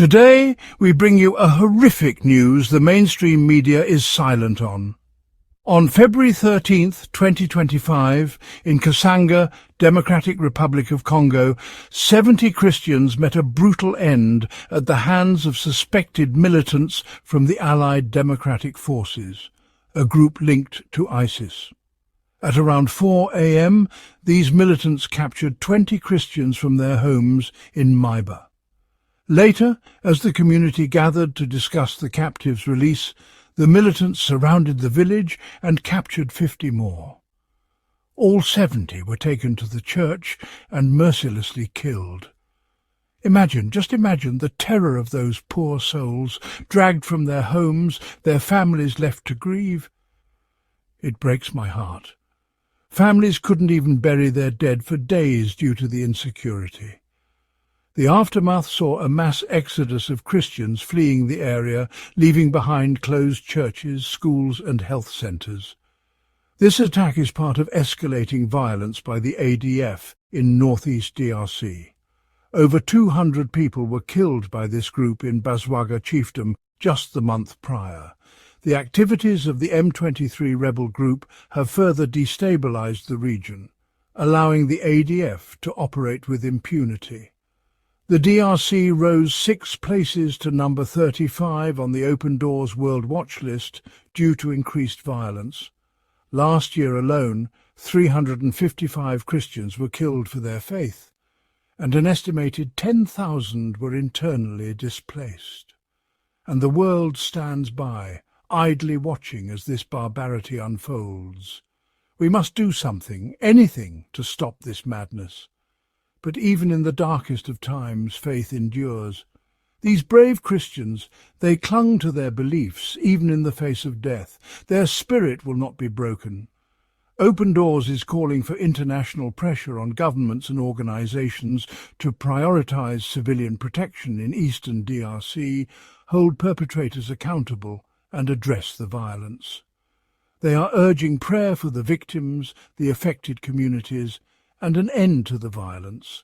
Today, we bring you a horrific news the mainstream media is silent on. On February 13th, 2025, in Kasanga, Democratic Republic of Congo, 70 Christians met a brutal end at the hands of suspected militants from the Allied Democratic Forces, a group linked to ISIS. At around 4 a.m., these militants captured 20 Christians from their homes in Maiba. Later, as the community gathered to discuss the captives' release, the militants surrounded the village and captured 50 more. All 70 were taken to the church and mercilessly killed. Just imagine the terror of those poor souls, dragged from their homes, their families left to grieve. It breaks my heart. Families couldn't even bury their dead for days due to the insecurity. The aftermath saw a mass exodus of Christians fleeing the area, leaving behind closed churches, schools and health centres. This attack is part of escalating violence by the ADF in northeast DRC. Over 200 people were killed by this group in Bazwaga chiefdom just the month prior. The activities of the M23 rebel group have further destabilised the region, allowing the ADF to operate with impunity. The DRC rose 6 places to number 35 on the Open Doors World Watch list due to increased violence. Last year alone, 355 Christians were killed for their faith, and an estimated 10,000 were internally displaced. And the world stands by, idly watching as this barbarity unfolds. We must do something, anything, to stop this madness. But even in the darkest of times, faith endures. These brave Christians, they clung to their beliefs, even in the face of death. Their spirit will not be broken. Open Doors is calling for international pressure on governments and organisations to prioritise civilian protection in eastern DRC, hold perpetrators accountable and address the violence. They are urging prayer for the victims, the affected communities, and an end to the violence.